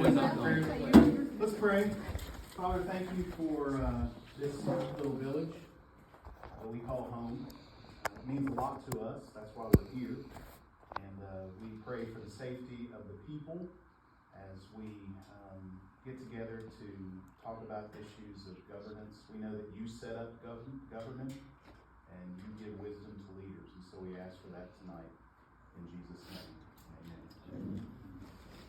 Let's pray. Father, thank you for this little village that we call home. It means a lot to us. That's why we're here. And we pray for the safety of the people as we get together to talk about issues of governance. We know that you set up government and you give wisdom to leaders. And so we ask for that tonight. In Jesus' name, amen.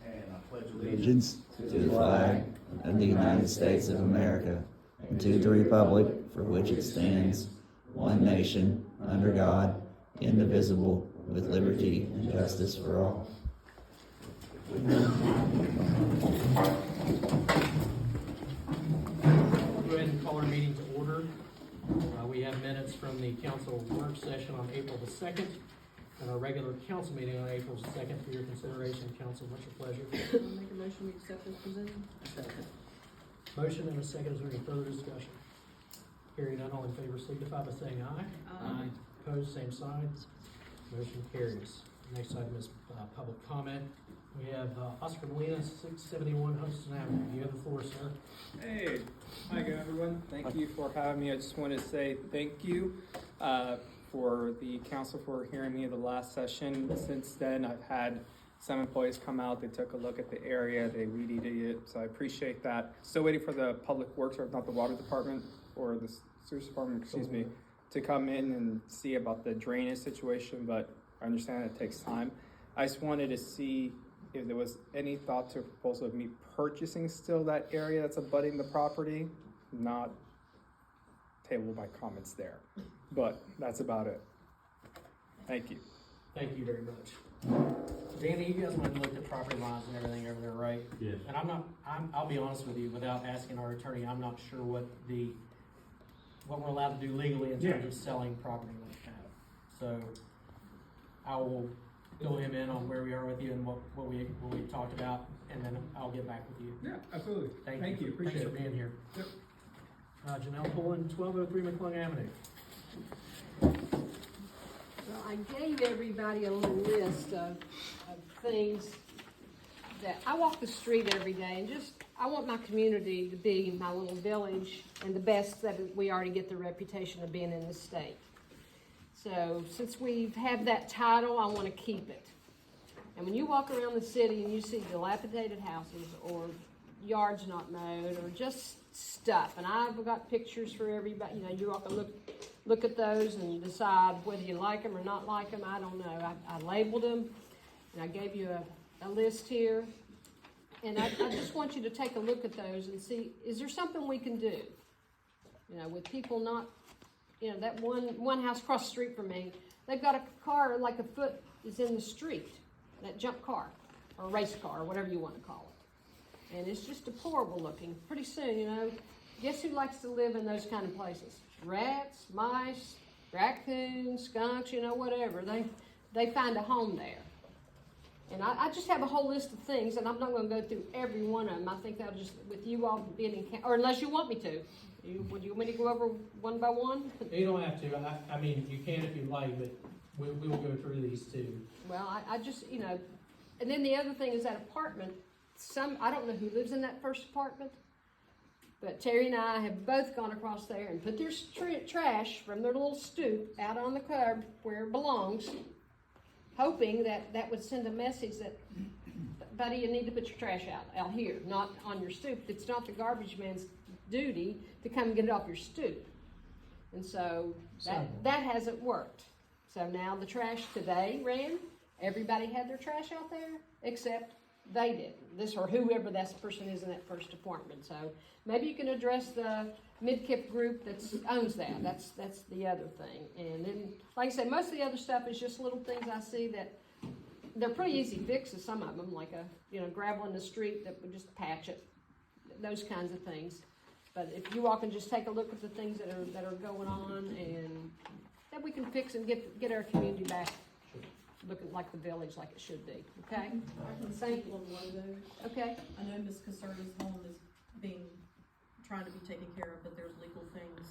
And I pledge allegiance to the flag of the United States of America and to the republic for which it stands, one nation, under God, indivisible, with liberty and justice for all. We'll go ahead and call our meeting to order. We have minutes from the council work session on April the 2nd and our regular council meeting on April 2nd for your consideration. Council, what's your pleasure? I'll make a motion we accept as presented. Second. Motion and a second. Is there any further discussion? Hearing none, all in favor signify by saying aye. Aye. Opposed, same sign. Motion carries. Next item is public comment. We have Oscar Molina, 671 Hudson Avenue. You have the floor, sir. Hey, hi again, everyone. Thank you for having me. I just want to say thank you for the council for hearing me the last session. Since then, I've had some employees come out. They took a look at the area. They weed eated it, so I appreciate that. Still waiting for the public works, or if not the water department or the sewage department, excuse me, to come in and see about the drainage situation, but I understand it takes time. I just wanted to see if there was any thought to a proposal of me purchasing still that area that's abutting the property. Not table my comments there, but that's about it. Thank you. Thank you very much. Danny, you guys went and looked at property lines and everything over there, right? Yes. And I'll be honest with you, without asking our attorney, I'm not sure what we're allowed to do legally in terms of selling property like that. So I will fill him in on where we are with you and what we talked about, and then I'll get back with you. Yeah, absolutely. Thank you. Appreciate Thanks for being here. Yep. Janelle Pullen, 1203 McClung Avenue. Well, I gave everybody a little list of things that I walk the street every day, and I want my community to be my little village and the best that we already get the reputation of being in the state. So since we have that title, I want to keep it. And when you walk around the city and you see dilapidated houses or yards not mowed or just stuff, and I've got pictures for everybody, you all can look at those and decide whether you like them or not like them. I don't know. I labeled them, and I gave you a list here. And I just want you to take a look at those and see, is there something we can do? With people not, that one house across the street from me, they've got a car like a foot is in the street, that junk car, or race car, or whatever you want to call it. And it's just deplorable looking. Pretty soon, guess who likes to live in those kind of places? Rats, mice, raccoons, skunks, whatever. They find a home there. And I just have a whole list of things, and I'm not going to go through every one of them. I think that'll just, with you all being in, or unless you want me to. Would you want me to go over one by one? You don't have to. I mean, you can if you like, but we will go through these too. Well, I just, and then the other thing is that apartment. I don't know who lives in that first apartment, but Terry and I have both gone across there and put their trash from their little stoop out on the curb where it belongs, hoping that would send a message that, buddy, you need to put your trash out here, not on your stoop. It's not the garbage man's duty to come get it off your stoop. And so that hasn't worked. So now the trash today ran. Everybody had their trash out there except they didn't. This or whoever that person is in that first apartment. So maybe you can address the Midkip group that owns that. That's the other thing. And then, like I said, most of the other stuff is just little things I see that they're pretty easy fixes. Some of them, like gravel in the street that would just patch it. Those kinds of things. But if you all can just take a look at the things that are going on, and that we can fix and get our community back looking like the village, like it should be. Okay. I can sample on one of those. Okay. I know Ms. Caserta's home is trying to be taken care of, but there's legal things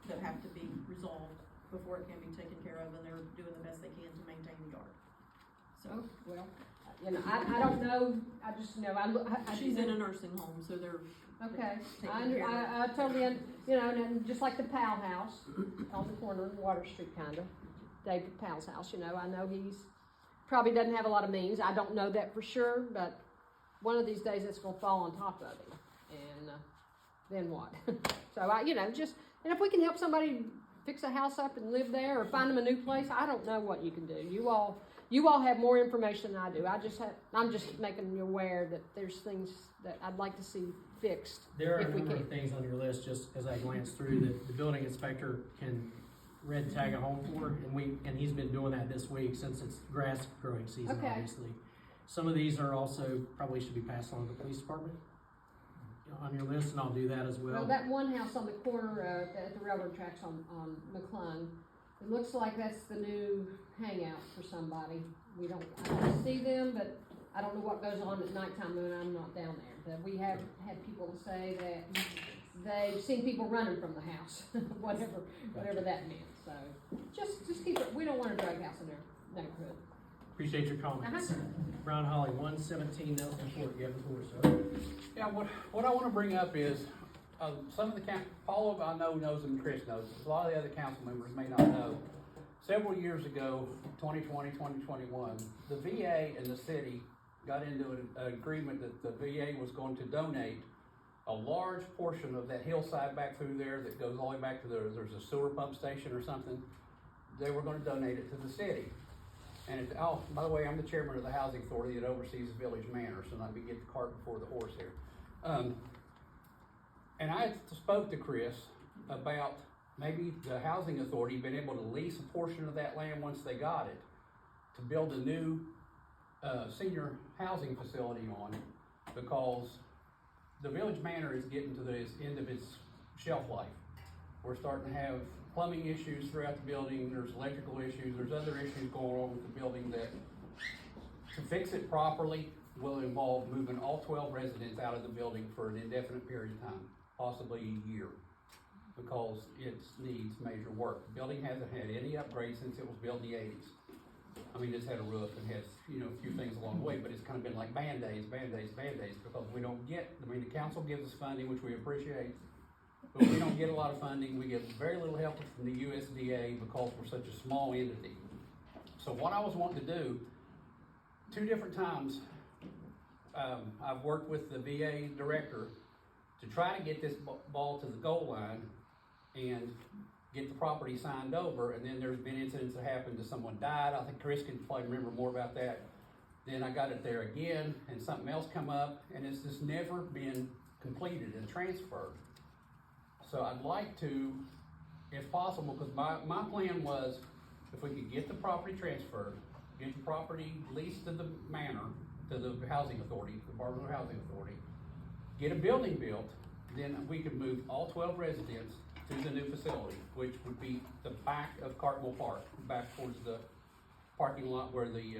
that have to be resolved before it can be taken care of, and they're doing the best they can to maintain the yard. So, well, you know, I don't know, I just know, I. She's in a nursing home, so they're. Okay, taken care of. I totally, you know, and just like the Powell house on the corner of Water Street kinda, David Powell's house, you know, I know he's, probably doesn't have a lot of means, I don't know that for sure, but one of these days it's gonna fall on top of him, and, then what? So you know, just, and if we can help somebody fix a house up and live there, or find them a new place, I don't know what you can do, you all have more information than I do, I'm just making you aware that there's things that I'd like to see fixed, There are a if we number can. of things on your list, just as I glanced through, that the building inspector can red tag a home for, and he's been doing that this week since it's grass growing season, Okay. obviously. Some of these are also, probably should be passed on to the police department on your list, and I'll do that as well. Well, that one house on the corner, at the railroad tracks on McClung, it looks like that's the new hangout for somebody. I don't see them, but I don't know what goes on at nighttime when I'm not down there. But we have had people say that they've seen people running from the house, whatever that meant. So just keep it, we don't want a drug house in our neighborhood. Appreciate your comments. Uh-huh. Brown Holly, 117 Nelson Court, you have the floor, sir. Yeah, what I wanna bring up is, some of the Paul, I know knows and Chris knows, a lot of the other council members may not know. Several years ago, 2020, 2021, the VA and the city got into an agreement that the VA was going to donate a large portion of that hillside back through there that goes all the way back to there's a sewer pump station or something. They were gonna donate it to the city. And by the way, I'm the chairman of the housing authority that oversees the village manor, so let me get the cart before the horse here. And I spoke to Chris about maybe the housing authority being able to lease a portion of that land once they got it to build a new senior housing facility on, because the village manor is getting to the end of its shelf life. We're starting to have plumbing issues throughout the building, there's electrical issues, there's other issues going on with the building that, to fix it properly, will involve moving all 12 residents out of the building for an indefinite period of time, possibly a year, because it needs major work. The building hasn't had any upgrades since it was built in the 80s. I mean, it's had a roof and has, you know, a few things along the way, but it's kind of been like Band-Aids, because we don't get, I mean, the council gives us funding, which we appreciate, but we don't get a lot of funding. We get very little help from the USDA because we're such a small entity. So what I was wanting to do, 2 different times, I've worked with the VA director to try to get this ball to the goal line and get the property signed over, and then there's been incidents that happened to someone died. I think Chris can probably remember more about that. Then I got it there again, and something else come up, and it's just never been completed and transferred. So I'd like to, if possible, because my plan was, if we could get the property transferred, get the property leased to the manor, to the housing authority, the Barboursville Housing Authority, get a building built, then we could move all 12 residents to the new facility, which would be the back of Cartwell Park, back towards the parking lot where the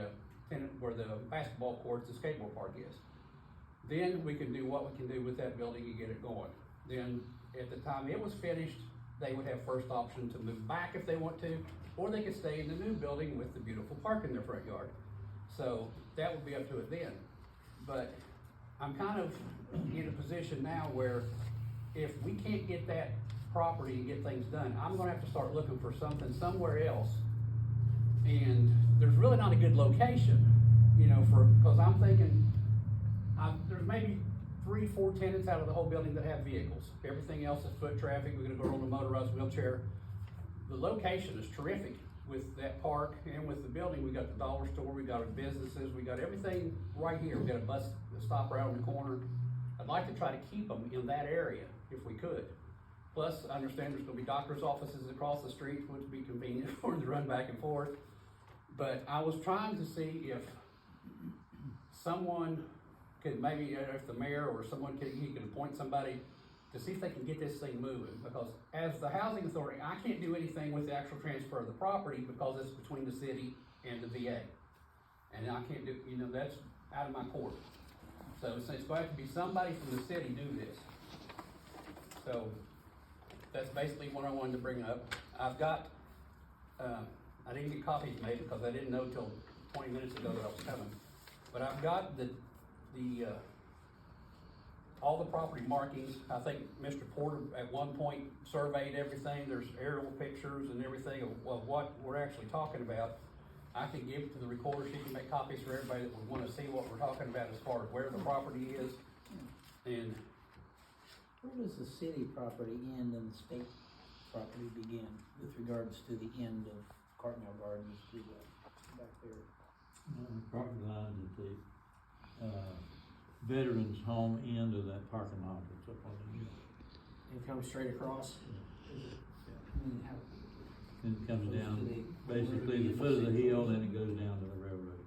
basketball courts, the skateboard park is. Then we can do what we can do with that building and get it going. Then at the time it was finished, they would have first option to move back if they want to, or they could stay in the new building with the beautiful park in their front yard. So that would be up to it then. But I'm kind of in a position now where if we can't get that property and get things done, I'm gonna have to start looking for something somewhere else. And there's really not a good location, you know, because I'm thinking, there's maybe 3-4 tenants out of the whole building that have vehicles. Everything else is foot traffic. We're gonna go on a motorized wheelchair. The location is terrific with that park and with the building. We got the dollar store, we got our businesses, we got everything right here. We got a bus stop right on the corner. I'd like to try to keep them in that area if we could. Plus, I understand there's gonna be doctor's offices across the street, which would be convenient for them to run back and forth. But I was trying to see if someone could, maybe if the mayor or someone he can appoint somebody to see if they can get this thing moving. Because as the housing authority, I can't do anything with the actual transfer of the property because it's between the city and the VA. And I can't do, you know, that's out of my court. So it's going to have to be somebody from the city do this. So that's basically what I wanted to bring up. I've got, I didn't get copies made because I didn't know till 20 minutes ago that I was coming. But I've got the, all the property markings. I think Mr. Porter at one point surveyed everything. There's aerial pictures and everything of what we're actually talking about. I can give it to the recorder. She can make copies for everybody that would wanna see what we're talking about as far as where the property is. And Where does the city property end and the state property begin with regards to the end of Cartmel Gardens to the, back there? Property lines at the, veterans home end of that parking lot that's up on the hill. And come straight across. And it comes down, basically the foot of the hill, then it goes down to the railroad.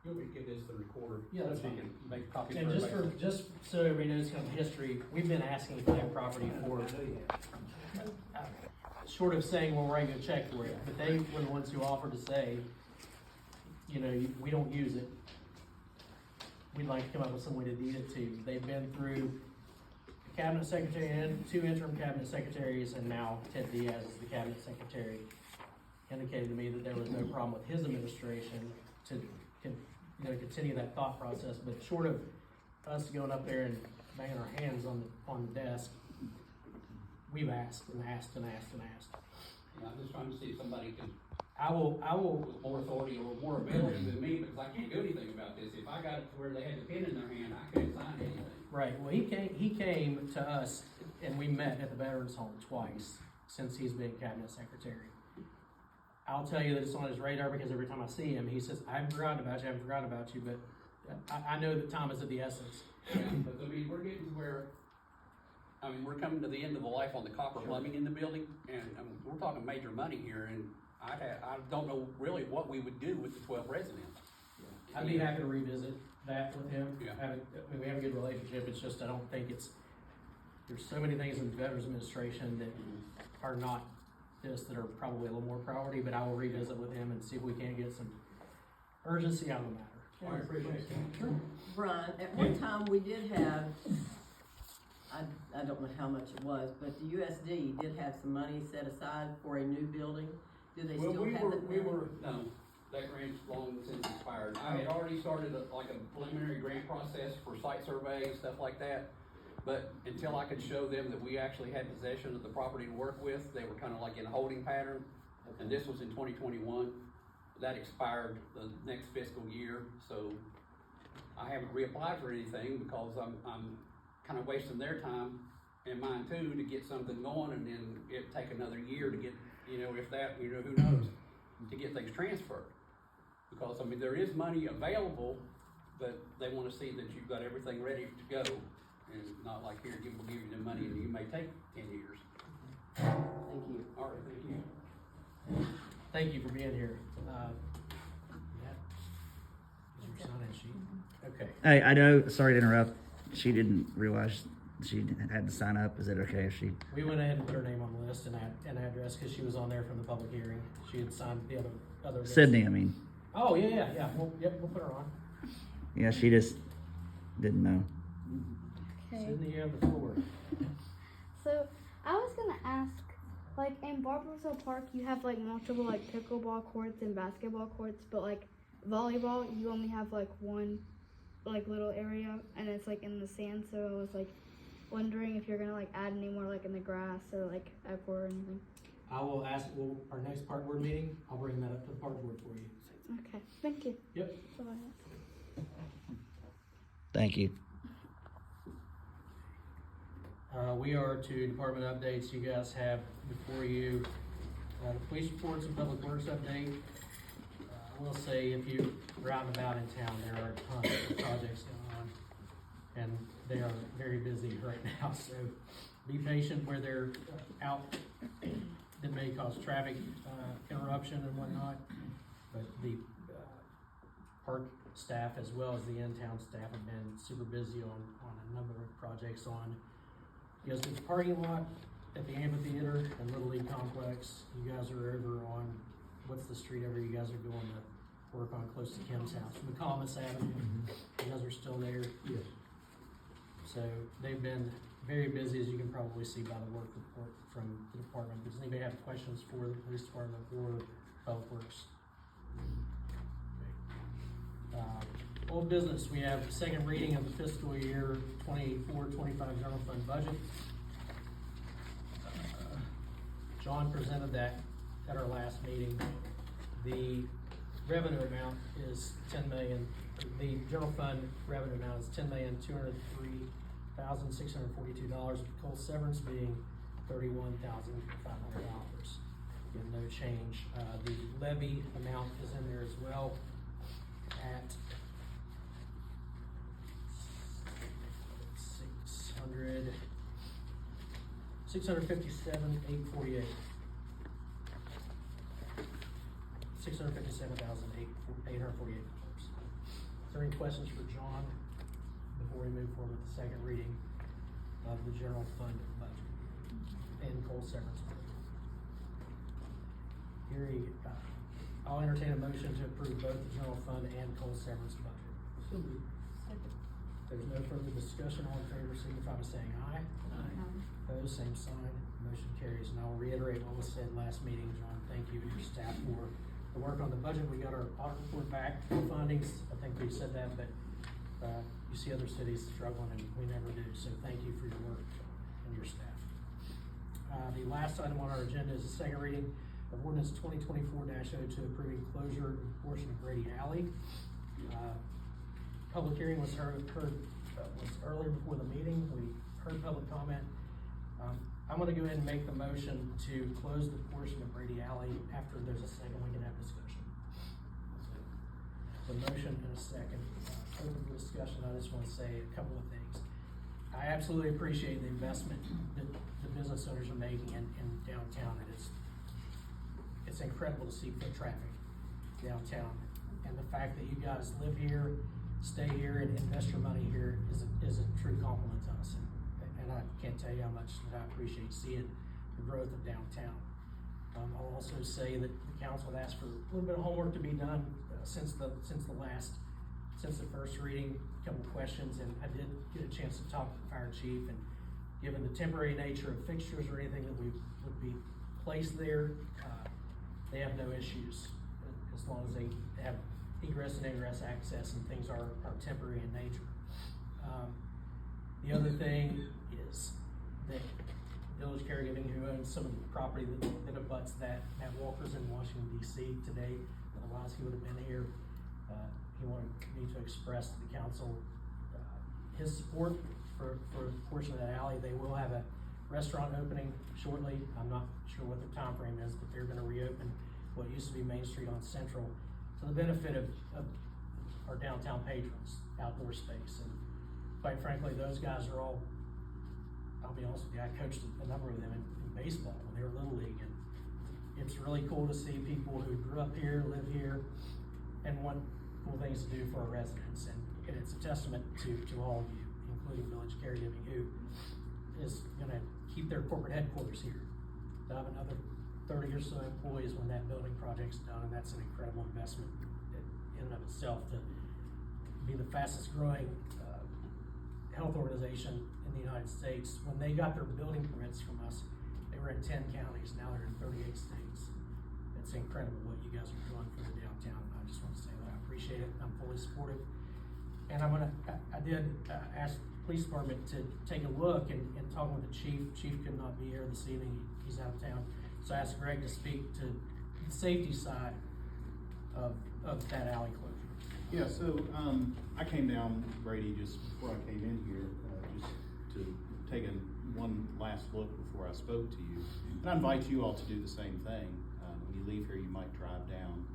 you'll be give this to the recorder. Yeah, that's so she fine. can make copies for And everybody. just so everybody knows kind of history, we've been asking for that property for, short of saying, well, we're gonna go check for it, but they were the ones who offered to say, you know, we don't use it. We'd like to come up with some way to deed it to you. They've been through the cabinet secretary and 2 interim cabinet secretaries, and now Ted Diaz is the cabinet secretary. Indicated to me that there was no problem with his administration to, continue that thought process, but short of us going up there and banging our hands on the desk, we've asked and asked and asked and asked. Yeah, I'm just trying to see if somebody can, I will, with more authority or more ability than me, because I can't do anything about this. If I got it to where they had the pen in their hand, I couldn't sign anything. right, well, he came to us and we met at the Veterans Home twice since he's been cabinet secretary. I'll tell you that it's on his radar because every time I see him, he says, I haven't forgotten about you, but I know that time is of the essence. Yeah, but I mean, we're getting to where, I mean, we're coming to the end of the life on the copper plumbing in the building, and we're talking major money here, and I don't know really what we would do with the 12 residents. I'd be happy to revisit that with him. Yeah. We have a good relationship, it's just, I don't think there's so many things in the Veterans Administration that are not this, that are probably a little more priority, but I will revisit with him and see if we can get some urgency out of the matter. I appreciate it. Sure. Brian, at one time, we did have, I don't know how much it was, but the USD did have some money set aside for a new building. Do they Well, still have it? no, that grant's long since expired. I had already started a preliminary grant process for site survey and stuff like that. But until I could show them that we actually had possession of the property to work with, they were kind of like in a holding pattern. And this was in 2021. That expired the next fiscal year, so I haven't reapplied for anything because I'm kind of wasting their time and mine too to get something going, and then it'd take another year to get, if that, who knows, to get things transferred. Because, I mean, there is money available, but they want to see that you've got everything ready to go. And not like, here, we'll give you the money and you may take 10 years. Thank you. All right, thank you. Thank you for being here. Is your sign-in sheet? Okay. Hey, I know, sorry to interrupt. She didn't realize she had to sign up. Is it okay if she? We went ahead and put her name on the list and address, because she was on there from the public hearing. She had signed the other list. Sydney, I mean. Oh, yeah. We'll put her on. Yeah, she just didn't know. Okay. Sydney, you have the floor. So I was gonna ask, like in Barboursville Park, you have like multiple like pickleball courts and basketball courts, but like volleyball, you only have like one like little area, and it's like in the sand. So I was like wondering if you're gonna like add any more like in the grass or like outdoor or anything. I will ask, our next park board meeting, I'll bring that up to the park board for you. Okay, thank you. Yep. That's all I have. Thank you. We are to department updates. You guys have before you the police reports and public works update. I will say, if you are out and about in town, there are tons of projects going on, and they are very busy right now. So be patient where they're out. That may cause traffic interruption and whatnot, but the park staff as well as the in-town staff have been super busy on a number of projects on the parking lot at the amphitheater and Little League complex. You guys are over on, what's the street over you guys are going to work on close to Kim's house? McComas Avenue. You guys are still there? Yes. So they've been very busy, as you can probably see by the work report from the department. Does anybody have questions for the police department or Public Works. Old business, we have the second reading of the fiscal year 24-25 general fund budget. John presented that at our last meeting. The revenue amount is the general fund revenue amount is $10,203,642, with coal severance being $31,500. Again, no change. The levy amount is in there as well at $657,848. $657,848. Is there any questions for John before we move forward with the second reading of the general fund budget and coal severance budget? I'll entertain a motion to approve both the general fund and coal severance budget. Second. There's no further discussion. All in favor, signify by saying aye. Opposed, same sign. Motion carries. And I'll reiterate what was said last meeting, John. Thank you and your staff for the work on the budget. We got our audit report back, findings. I think we said that, but you see other cities struggling and we never do. So thank you for your work and your staff. The last item on our agenda is the second reading of ordinance 2024-02 approving closure of portion of Brady Alley. Public hearing was heard was earlier before the meeting. We heard public comment. I'm gonna go ahead and make the motion to close the portion of Brady Alley. After there's a second, we can have discussion. The motion and a second. Open for discussion, I just wanna say a couple of things. I absolutely appreciate the investment that the business owners are making in downtown, and it's incredible to see foot traffic downtown. And the fact that you guys live here, stay here, and invest your money here is a true compliment to us. And I can't tell you how much that I appreciate seeing the growth of downtown. I'll also say that the council had asked for a little bit of homework to be done since the first reading, a couple questions, and I did get a chance to talk to the fire chief, and given the temporary nature of fixtures or anything that would be placed there, they have no issues as long as they have egress and ingress access and things are temporary in nature. The other thing is that Village Caregiving, who owns some of the property that abuts that Walker's in Washington DC today, otherwise he would have been here. He wanted me to express to the council his support for a portion of that alley. They will have a restaurant opening shortly. I'm not sure what the time frame is, but they're gonna reopen what used to be Main Street on Central to the benefit of our downtown patrons, outdoor space. And quite frankly, those guys are all, I'll be honest with you, I coached a number of them in baseball when they were Little League, and it's really cool to see people who grew up here, live here, and want cool things to do for our residents. And it's a testament to all of you, including Village Caregiving, who is gonna keep their corporate headquarters here. They'll have another 30 or so employees when that building project's done, and that's an incredible investment in and of itself to be the fastest growing health organization in the United States. When they got their building permits from us, they were in 10 counties, now they're in 38 states. It's incredible what you guys are doing for the downtown, and I just want to say that I appreciate it. I'm fully supportive. And I did ask the police department to take a look and talk with the chief. Chief could not be here this evening, he's out of town. So I asked Greg to speak to the safety side of that alley closure. Yeah, so, I came down, Brady, just before I came in here, just to take one last look before I spoke to you. And I invite you all to do the same thing. When you leave here, you might drive down.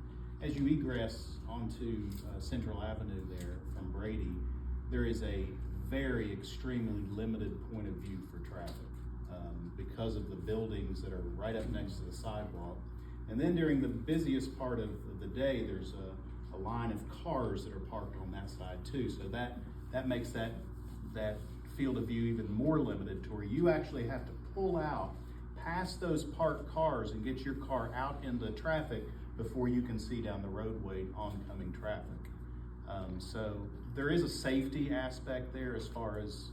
As you egress onto Central Avenue there from Brady, there is a very extremely limited point of view for traffic because of the buildings that are right up next to the sidewalk. And then during the busiest part of the day, there's a line of cars that are parked on that side too. So that makes that field of view even more limited, to where you actually have to pull out past those parked cars and get your car out into traffic before you can see down the roadway oncoming traffic. So there is a safety aspect there as far as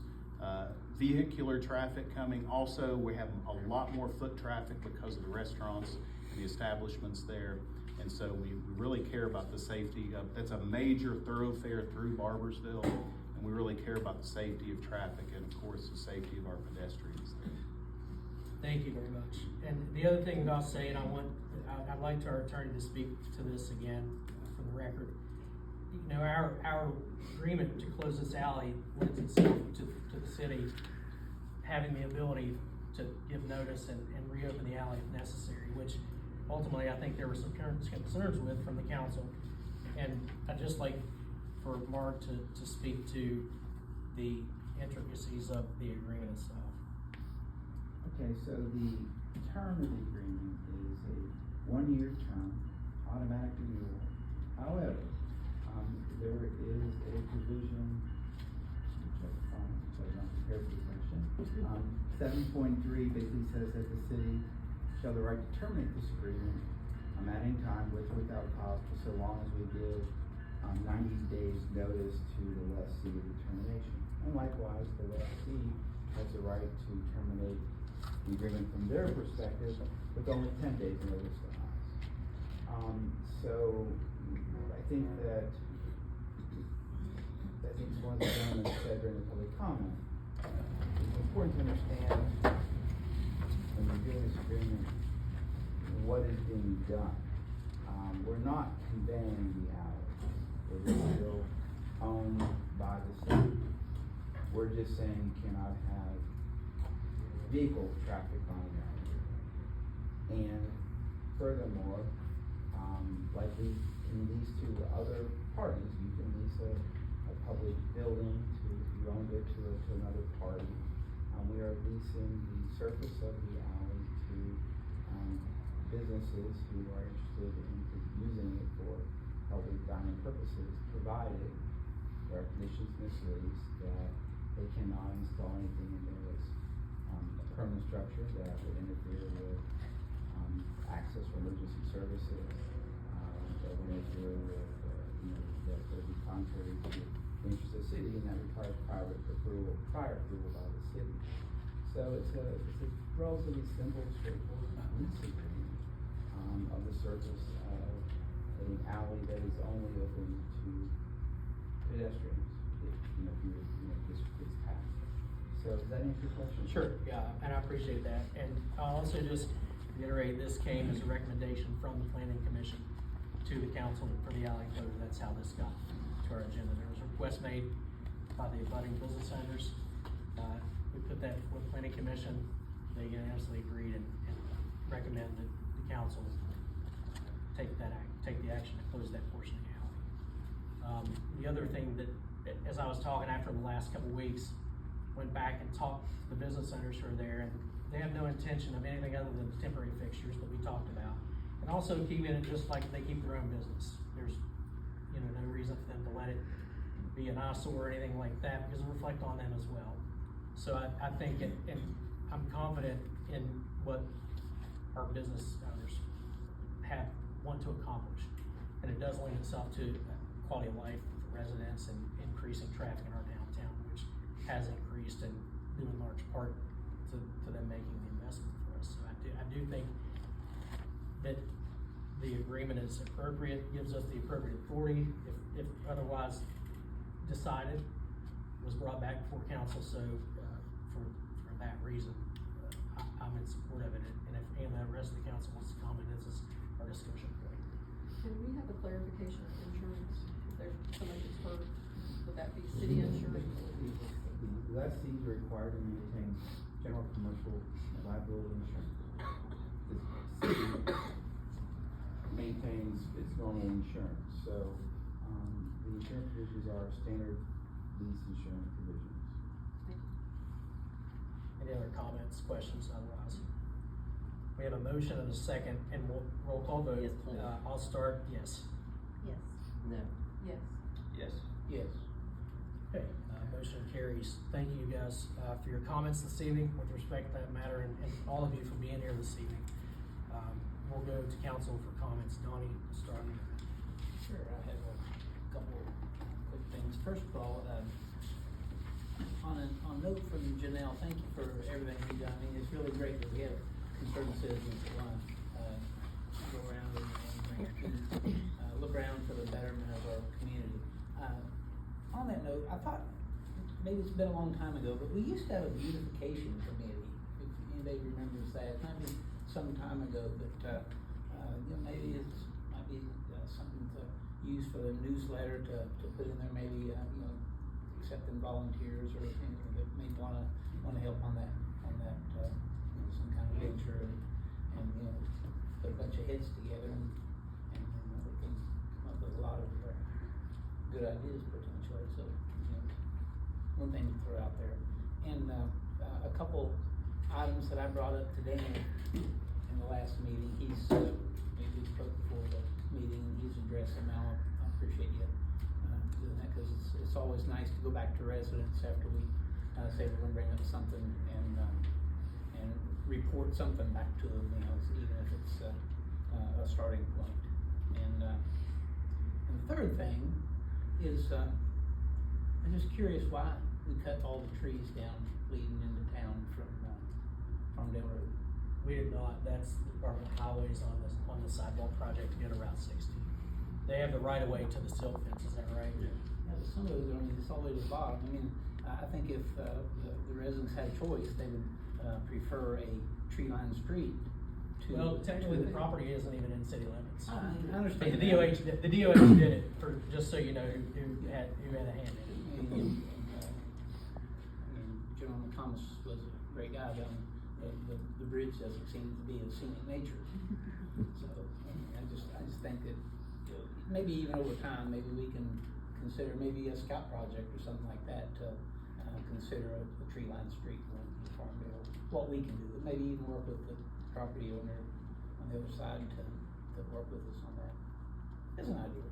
vehicular traffic coming. Also, we have a lot more foot traffic because of the restaurants and the establishments there. And so we really care about the safety. That's a major thoroughfare through Barboursville, and we really care about the safety of traffic and, of course, the safety of our pedestrians there. Thank you very much. And the other thing that I'll say, and I'd like our attorney to speak to this again for the record. You know, our agreement to close this alley lends itself to the city having the ability to give notice and reopen the alley if necessary, which ultimately I think there were some concerns with from the council. And I'd just like for Mark to speak to the intricacies of the agreement itself. Okay, so the term of the agreement is a one-year term, automatic renewal. However, there is a provision, which I found, so I'm not prepared for this section. 7.3 basically says that the city shall have the right to terminate this agreement at any time with or without cause, for so long as we give 90 days notice to the lessee of the termination. And likewise, the lessee has the right to terminate the agreement from their perspective with only 10 days notice to us. So I think one of the gentlemen said during the public comment, it's important to understand when we're doing this agreement what is being done. We're not conveying the alley. It is still owned by the city. We're just saying you cannot have vehicle traffic on the alley. And furthermore, like in these two other parties, you can lease a public building to, if you owned it, to another party. We are leasing the surface of the alley to businesses who are interested in using it for public dining purposes, provided there are conditions in this lease that they cannot install anything in there that's a permanent structure that would interfere with access for emergency services, that would interfere with, that would be contrary to the interests of the city, and that requires prior approval by the city. So it's a relatively simple, straightforward lease agreement of the surface of an alley that is only open to pedestrians, if this gets passed. So does that answer your question? Sure, yeah, and I appreciate that. And I'll also just reiterate, this came as a recommendation from the planning commission to the council for the alley closure. That's how this got to our agenda. There was a request made by the abutting business owners. We put that with the planning commission. They unanimously agreed and recommend that the council take the action to close that portion of the alley. The other thing that, as I was talking after the last couple of weeks, went back and talked to the business owners who are there, and they have no intention of anything other than the temporary fixtures that we talked about. And also keeping it just like they keep their own business. There's, no reason for them to let it be an eyesore or anything like that, because it reflects on them as well. So I think, and I'm confident in what our business owners want to accomplish. And it does lend itself to quality of life for residents and increasing traffic in our downtown, which has increased, and due in large part to them making the investment for us. So I do think that the agreement is appropriate, gives us the appropriate authority, if otherwise decided, was brought back before council. So for that reason, I'm in support of it. And if any of the rest of the council wants to comment, this is our discussion point. Can we have a clarification of insurance? If there's somebody gets hurt, would that be city insurance? The lessees are required to maintain general commercial liability insurance. The city maintains its normal insurance. So the insurance provisions are standard lease insurance provisions. Any other comments, questions otherwise? We have a motion and a second, and we'll roll call vote. Yes, please. I'll start, yes. Yes. No. Yes. Yes. Yes. Okay, motion carries. Thank you guys for your comments this evening with respect to that matter, and all of you for being here this evening. We'll go to council for comments. Donnie, start. Sure, I have a couple of quick things. First of all, on note from Janelle, thank you for everything you've done. I mean, it's really great that we have concerned citizens that want to go around and grant to, look around for the betterment of our community. On that note, I thought, maybe it's been a long time ago, but we used to have a beautification committee, if anybody remembers that. It might be some time ago, but, maybe might be something to use for the newsletter to put in there, maybe, accepting volunteers or anything that may wanna help on that, some kind of venture and put a bunch of heads together and we can come up with a lot of good ideas potentially, so, one thing to throw out there. And, a couple items that I brought up to Dan in the last meeting, we spoke before the meeting, and he's addressed them now. I appreciate you doing that, because it's always nice to go back to residents after we say we're gonna bring up something and report something back to them, even if it's a starting point. And the third thing is, I'm just curious why we cut all the trees down leading into town from Farmdale Road. We did not, that's the Department of Highways on the sidewalk project to get to Route 60. They have the right of way to the silt fence, is that right? Yeah, but some of those, it's all the way to the bottom. I think if the residents had a choice, they would prefer a tree-lined street to. Well, technically, the property isn't even in city limits. I understand. The DOH did it for, just so you know, who had a hand in it. General Thomas was a great guy down. The bridge doesn't seem to be of scenic nature. So, I just think that, maybe even over time, maybe we can consider maybe a scout project or something like that to consider a tree-lined street going to Farmdale. What we can do, but maybe even work with the property owner on the other side to work with us on that. That's an idea.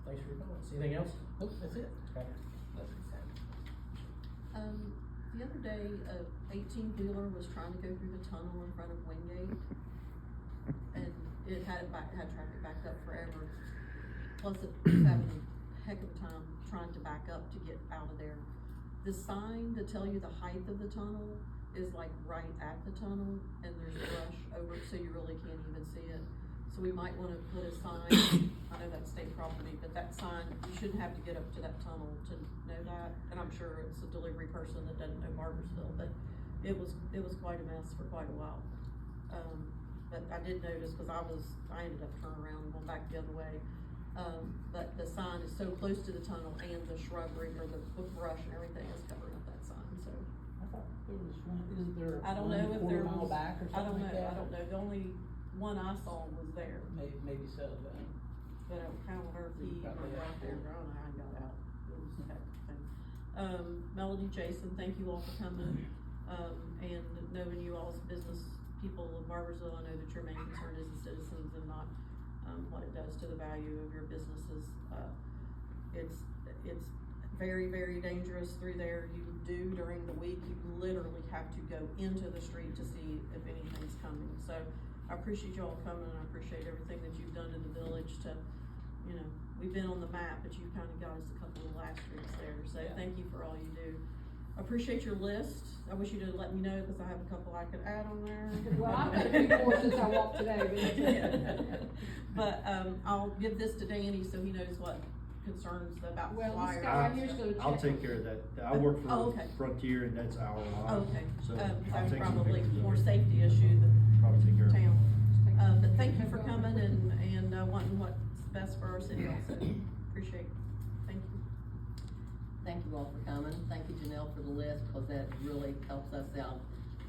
Thanks for your comments. Anything else? Nope, that's it. Okay. The other day, a 18-wheeler was trying to go through the tunnel in front of Wingate, and it had traffic backed up forever. Plus, it was having a heck of a time trying to back up to get out of there. The sign to tell you the height of the tunnel is like right at the tunnel, and there's brush over it, so you really can't even see it. So we might want to put a sign, I know that's state property, but that sign, you shouldn't have to get up to that tunnel to know that. And I'm sure it's a delivery person that doesn't know Barboursville, but it was quite a mess for quite a while. But I did notice, because I ended up turning around and going back the other way. But the sign is so close to the tunnel, and the shrubbery or the brush and everything is covering up that sign, so. I thought there was one, isn't there I don't one know if quarter there mile was, back or I something don't like know, that? I don't know, the only one I saw was there. Maybe so, but. But I kind of heard he were out there, I don't know how he got out, it was a heck of a thing. Melody, Jason, thank you all for coming, and knowing you all as business people of Barboursville, I know that your main concern is the citizens and not, what it does to the value of your businesses. It's very, very dangerous through there. You do during the week, you literally have to go into the street to see if anything's coming. So I appreciate you all coming, and I appreciate everything that you've done in the village to, we've been on the map, but you've kind of got us a couple of last weeks there. So thank you for all you do. I appreciate your list. I wish you'd have let me know, because I have a couple I could add on there. Well, I've got 3 more since I walked today, but I'll give this to Danny so he knows what concerns about Well, this flyers. guy right here's gonna check. I'll take care of that. I work for Oh, okay. Frontier, and that's our line. Oh, okay, So that's I'll take some probably pictures of more it. safety issue than Probably take care of it. town. But thank you for coming and wanting what's best for our city also. Appreciate it. Thank you. Thank you all for coming. Thank you, Janelle, for the list, because that really helps us out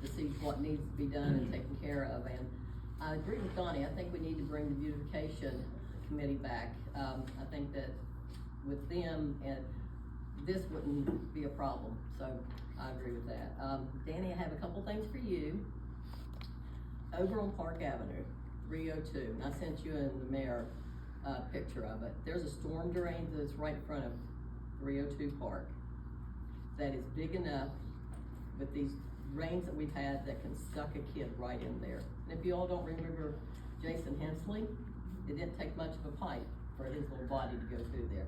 to see what needs to be done and taken care of. And I agree with Donnie. I think we need to bring the beautification committee back. I think that with them, and this wouldn't be a problem. So I agree with that. Danny, I have a couple things for you. Over on Park Avenue, 302, and I sent you and the mayor a picture of it. There's a storm drain that's right in front of 302 Park that is big enough with these rains that we've had that can suck a kid right in there. And if you all don't remember Jason Hensley, it didn't take much of a pipe for his little body to go through there.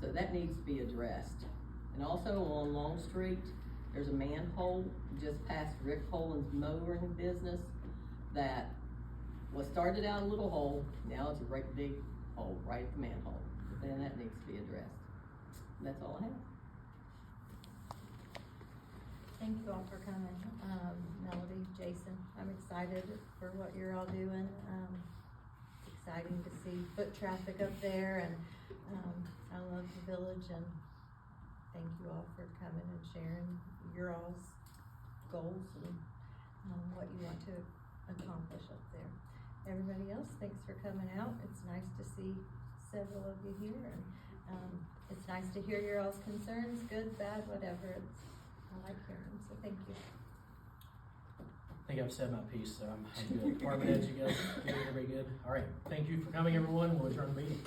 So that needs to be addressed. And also on Long Street, there's a manhole just past Rick Poland's mowing business that what started out a little hole, now it's a right big hole, right at the manhole. But then that needs to be addressed. And that's all I have. Thank you all for coming. Melody, Jason, I'm excited for what you're all doing. It's exciting to see foot traffic up there, and I love the village, and thank you all for coming and sharing your all's goals and what you want to accomplish up there. Everybody else, thanks for coming out. It's nice to see several of you here, and it's nice to hear your all's concerns, good, bad, whatever. I like hearing them, so thank you. I think I've said my piece, so I'm good. Department heads, you guys, everybody good? All right, thank you for coming, everyone. We'll adjourn the meeting.